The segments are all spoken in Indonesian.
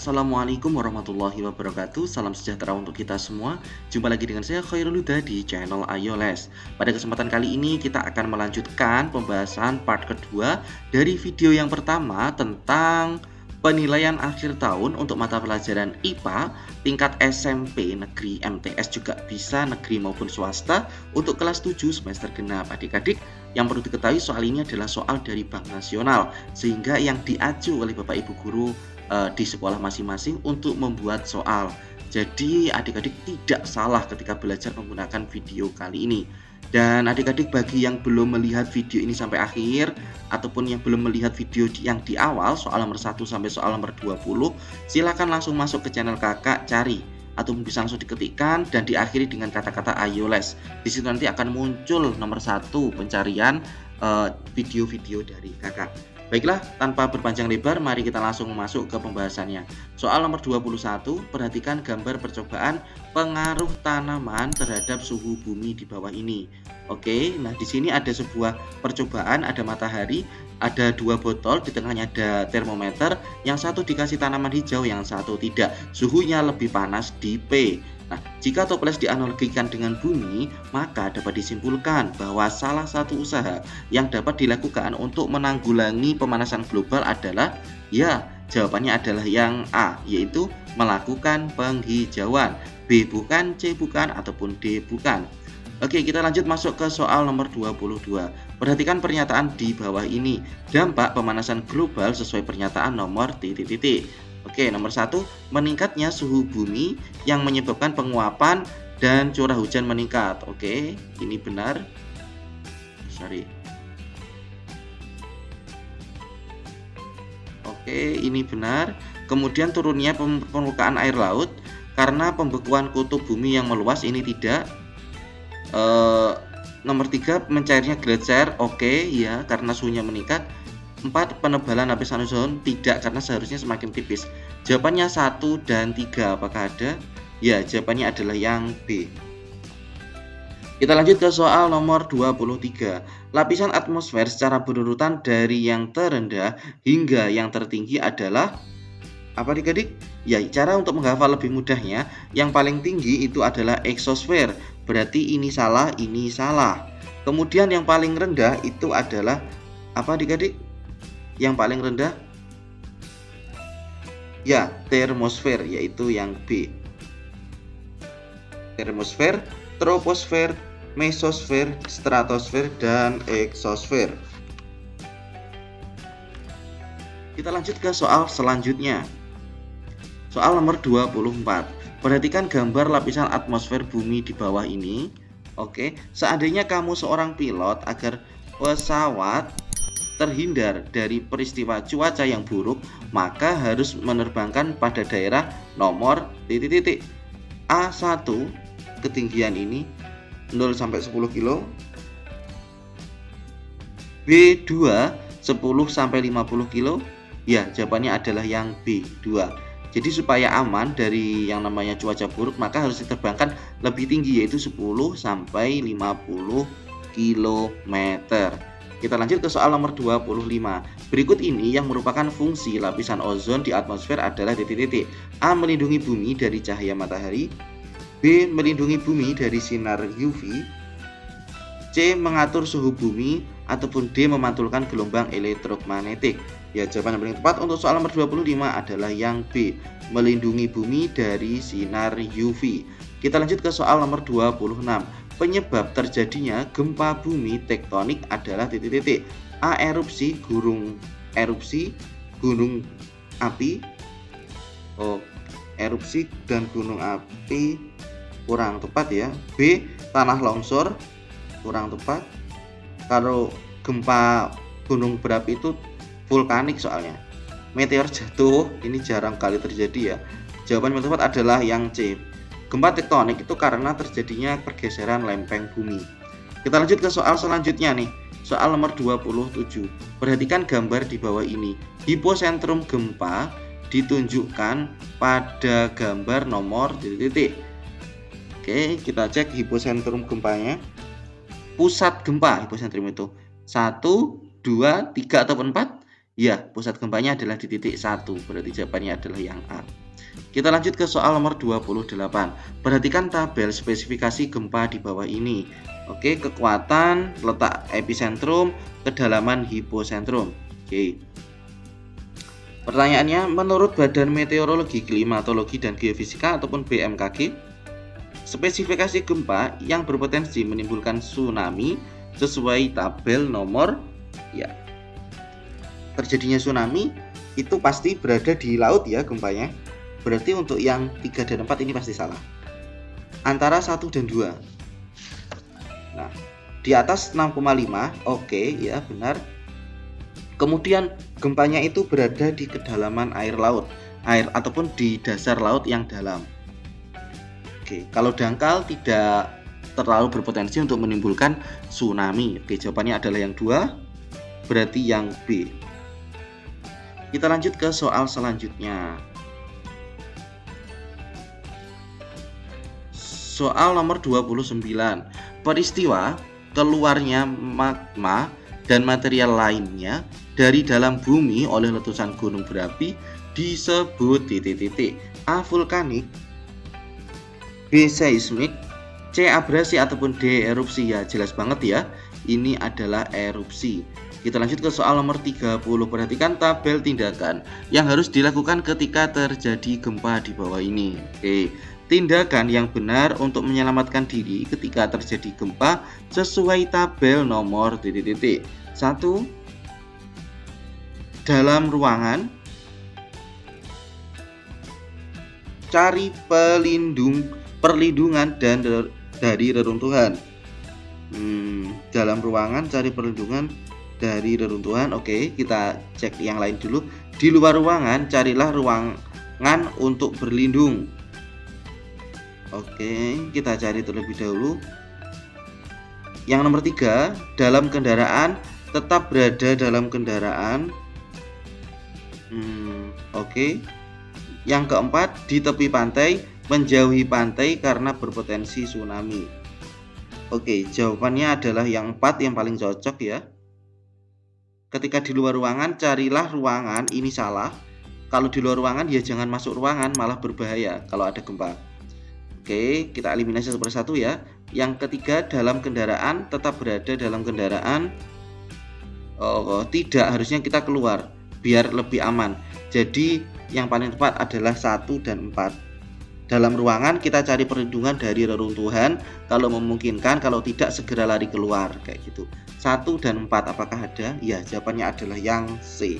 Assalamualaikum warahmatullahi wabarakatuh. Salam sejahtera untuk kita semua. Jumpa lagi dengan saya Khairul Huda di channel Ayo Les. Pada kesempatan kali ini kita akan melanjutkan pembahasan part kedua dari video yang pertama tentang penilaian akhir tahun untuk mata pelajaran IPA tingkat SMP negeri, MTS juga bisa negeri maupun swasta untuk kelas 7 semester genap. Adik-adik, yang perlu diketahui soal ini adalah soal dari Bank Nasional, sehingga yang diaju oleh Bapak Ibu guru di sekolah masing-masing untuk membuat soal. Jadi adik-adik tidak salah ketika belajar menggunakan video kali ini. Dan adik-adik bagi yang belum melihat video ini sampai akhir ataupun yang belum melihat video yang di awal soal nomor 1 sampai soal nomor 20, silakan langsung masuk ke channel kakak, cari atau bisa langsung diketikkan dan diakhiri dengan kata-kata Ayo Les. Di situ nanti akan muncul nomor 1 pencarian video-video dari kakak. Baiklah, tanpa berpanjang lebar, mari kita langsung masuk ke pembahasannya. Soal nomor 21, perhatikan gambar percobaan pengaruh tanaman terhadap suhu bumi di bawah ini. Oke, nah di sini ada sebuah percobaan, ada matahari, ada dua botol, di tengahnya ada termometer, yang satu dikasih tanaman hijau, yang satu tidak. Suhunya lebih panas di P. Nah, jika toples dianalogikan dengan bumi, maka dapat disimpulkan bahwa salah satu usaha yang dapat dilakukan untuk menanggulangi pemanasan global adalah, ya, jawabannya adalah yang A, yaitu melakukan penghijauan. B bukan, C bukan, ataupun D bukan. Oke, kita lanjut masuk ke soal nomor 22. Perhatikan pernyataan di bawah ini. Dampak pemanasan global sesuai pernyataan nomor titik-titik. Oke, nomor 1, meningkatnya suhu bumi yang menyebabkan penguapan dan curah hujan meningkat. Oke, ini benar. Oke, ini benar. Kemudian turunnya permukaan air laut karena pembekuan kutub bumi yang meluas, ini tidak. Nomor 3, mencairnya gletser. Oke, ya, karena suhunya meningkat. 4, penebalan lapisan ozon. Tidak, karena seharusnya semakin tipis. Jawabannya 1 dan 3. Apakah ada? Ya, jawabannya adalah yang B. Kita lanjut ke soal nomor 23. Lapisan atmosfer secara berurutan dari yang terendah hingga yang tertinggi adalah apa, adik-adik? Ya, cara untuk menghafal lebih mudahnya, yang paling tinggi itu adalah eksosfer. Berarti ini salah, ini salah. Kemudian yang paling rendah itu adalah apa, adik-adik? Yang paling rendah, ya, termosfer, yaitu yang B. Termosfer, troposfer, mesosfer, stratosfer, dan eksosfer. Kita lanjut ke soal selanjutnya. Soal nomor 24. Perhatikan gambar lapisan atmosfer bumi di bawah ini. Oke, seandainya kamu seorang pilot, agar pesawat terhindar dari peristiwa cuaca yang buruk, maka harus menerbangkan pada daerah nomor titik-titik. A1, ketinggian ini 0 sampai 10 kilo. B2, 10 sampai 50 kilo. Ya, jawabannya adalah yang B2. Jadi supaya aman dari yang namanya cuaca buruk, maka harus diterbangkan lebih tinggi, yaitu 10 sampai 50 km. Kita lanjut ke soal nomor 25. Berikut ini yang merupakan fungsi lapisan ozon di atmosfer adalah titik-titik. A, melindungi bumi dari cahaya matahari. B, melindungi bumi dari sinar UV. C, mengatur suhu bumi. Ataupun D, memantulkan gelombang elektromagnetik. Ya, jawaban yang paling tepat untuk soal nomor 25 adalah yang B, melindungi bumi dari sinar UV. Kita lanjut ke soal nomor 26. Penyebab terjadinya gempa bumi tektonik adalah titik-titik. A, erupsi gunung api. Erupsi dan gunung api kurang tepat, ya. B, tanah longsor, kurang tepat. Kalau gempa gunung berapi itu vulkanik soalnya. Meteor jatuh, ini jarang kali terjadi, ya. Jawaban yang tepat adalah yang C. Gempa tektonik itu karena terjadinya pergeseran lempeng bumi. Kita lanjut ke soal selanjutnya nih. Soal nomor 27. Perhatikan gambar di bawah ini. Hiposentrum gempa ditunjukkan pada gambar nomor titik-titik. Oke, kita cek hiposentrum gempanya. Pusat gempa hiposentrum itu 1, 2, 3 ataupun 4? Ya, pusat gempanya adalah di titik 1, berarti jawabannya adalah yang A. Kita lanjut ke soal nomor 28. Perhatikan tabel spesifikasi gempa di bawah ini. Oke, kekuatan, letak epicentrum, kedalaman hipocentrum. Oke. Pertanyaannya, menurut Badan Meteorologi, Klimatologi, dan Geofisika ataupun BMKG, spesifikasi gempa yang berpotensi menimbulkan tsunami sesuai tabel nomor, ya, terjadinya tsunami itu pasti berada di laut ya gempanya. Berarti untuk yang 3 dan 4 ini pasti salah. Antara 1 dan 2. Nah, di atas 6,5, oke, ya benar. Kemudian gempanya itu berada di kedalaman air ataupun di dasar laut yang dalam. Oke, kalau dangkal tidak terlalu berpotensi untuk menimbulkan tsunami. Oke, jawabannya adalah yang 2, berarti yang B. Kita lanjut ke soal selanjutnya. Soal nomor 29. Peristiwa keluarnya magma dan material lainnya dari dalam bumi oleh letusan gunung berapi disebut titik-titik. A. Vulkanik, B. Seismik, C. Abrasi, ataupun D. Erupsi. Ya, jelas banget ya, ini adalah erupsi. Kita lanjut ke soal nomor 30. Perhatikan tabel tindakan yang harus dilakukan ketika terjadi gempa di bawah ini. Oke. Tindakan yang benar untuk menyelamatkan diri ketika terjadi gempa sesuai tabel nomor titik-titik. 1. Dalam ruangan, cari perlindungan dari reruntuhan. Dalam ruangan cari perlindungan dari reruntuhan. Oke, kita cek yang lain dulu. Di luar ruangan, carilah ruangan untuk berlindung. Oke, kita cari terlebih dahulu. Yang nomor 3, dalam kendaraan, tetap berada dalam kendaraan. Oke. Yang keempat, di tepi pantai, menjauhi pantai karena berpotensi tsunami. Oke, jawabannya adalah yang 4 yang paling cocok ya. Ketika di luar ruangan, carilah ruangan, ini salah. Kalau di luar ruangan ya jangan masuk ruangan, malah berbahaya kalau ada gempa. Oke, kita eliminasi satu persatu ya. Yang ketiga, dalam kendaraan, tetap berada dalam kendaraan. Tidak, harusnya kita keluar biar lebih aman. Jadi yang paling tepat adalah 1 dan 4. Dalam ruangan kita cari perlindungan dari reruntuhan, kalau memungkinkan, kalau tidak segera lari keluar, kayak gitu. 1 dan 4 apakah ada? Ya, jawabannya adalah yang C.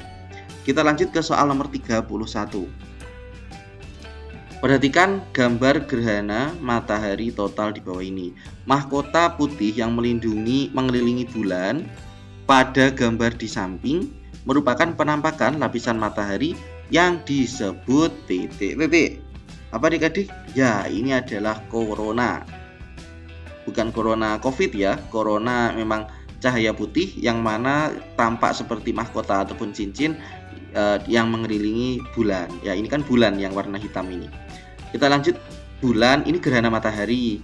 Kita lanjut ke soal nomor 31. Perhatikan gambar gerhana matahari total di bawah ini. Mahkota putih yang mengelilingi bulan pada gambar di samping merupakan penampakan lapisan matahari yang disebut titik-titik. Apa adik-adik? Ya, ini adalah corona. Bukan corona COVID ya. Corona memang cahaya putih yang mana tampak seperti mahkota ataupun cincin yang mengelilingi bulan. Ya, ini kan bulan yang warna hitam ini. Kita lanjut, bulan ini gerhana matahari.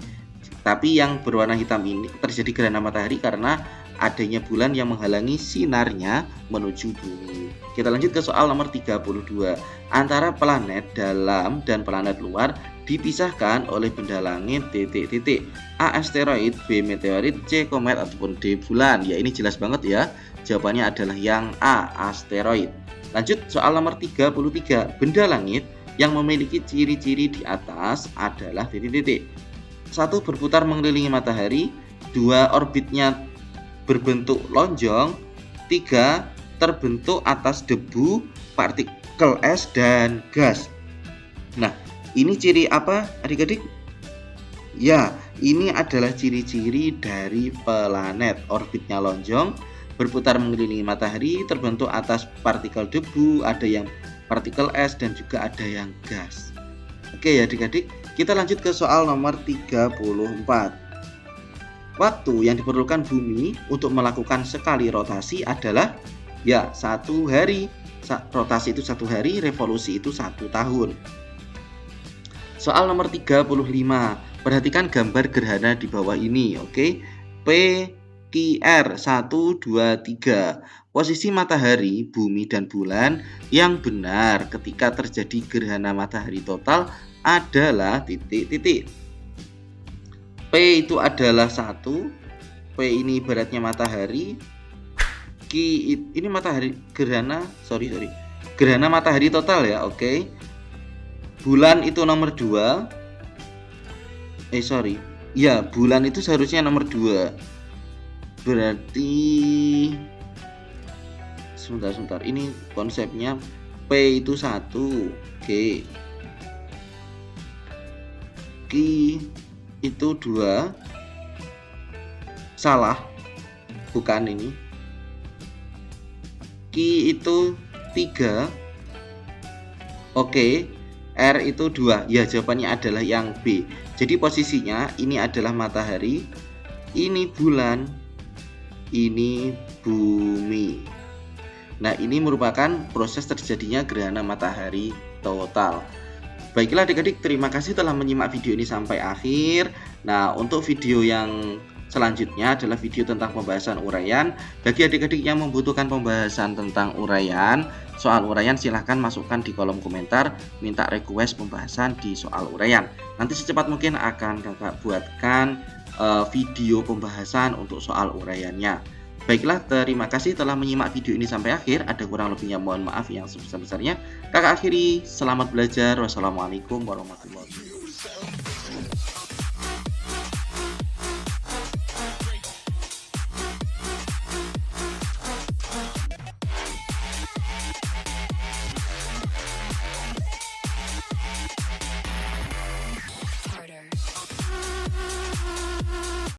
Tapi yang berwarna hitam ini terjadi gerhana matahari karena adanya bulan yang menghalangi sinarnya menuju bumi. Kita lanjut ke soal nomor 32. Antara planet dalam dan planet luar dipisahkan oleh benda langit titik-titik. A. Asteroid, B. Meteorit, C. Komet, ataupun D. Bulan. Ya, ini jelas banget ya. Jawabannya adalah yang A. Asteroid. Lanjut soal nomor 33. Benda langit yang memiliki ciri-ciri di atas adalah titik-titik. 1. Berputar mengelilingi matahari. 2. Orbitnya berbentuk lonjong. 3. Terbentuk atas debu, partikel es, dan gas. Nah, ini ciri apa adik-adik? Ya, ini adalah ciri-ciri dari planet. Orbitnya lonjong, berputar mengelilingi matahari, terbentuk atas partikel debu, ada yang partikel es, dan juga ada yang gas. Oke ya adik-adik, kita lanjut ke soal nomor 34. Waktu yang diperlukan bumi untuk melakukan sekali rotasi adalah ya 1 hari. Rotasi itu 1 hari, revolusi itu 1 tahun. Soal nomor 35. Perhatikan gambar gerhana di bawah ini. Oke, P QR 1, 2, 3. Posisi matahari, bumi, dan bulan yang benar ketika terjadi gerhana matahari total adalah titik-titik. P itu adalah 1. P ini ibaratnya matahari. Q ini matahari gerhana, gerhana matahari total ya, oke. Bulan itu nomor 2. Ya, bulan itu seharusnya nomor 2. Berarti sebentar, ini konsepnya P itu 1, oke. Q itu 2. Salah, bukan ini. Q itu 3. Oke. R itu 2. Ya, jawabannya adalah yang B. Jadi posisinya ini adalah matahari, ini bulan, ini bumi. Nah, ini merupakan proses terjadinya gerhana matahari total. Baiklah adik-adik, terima kasih telah menyimak video ini sampai akhir. Nah, untuk video yang selanjutnya adalah video tentang pembahasan uraian. Bagi adik-adik yang membutuhkan pembahasan tentang uraian, soal uraian silahkan masukkan di kolom komentar, minta request pembahasan di soal uraian. Nanti secepat mungkin akan kakak buatkan video pembahasan untuk soal uraiannya. Baiklah, terima kasih telah menyimak video ini sampai akhir. Ada kurang lebihnya mohon maaf yang sebesar-besarnya. Kakak akhiri, selamat belajar. Wassalamualaikum warahmatullahi wabarakatuh.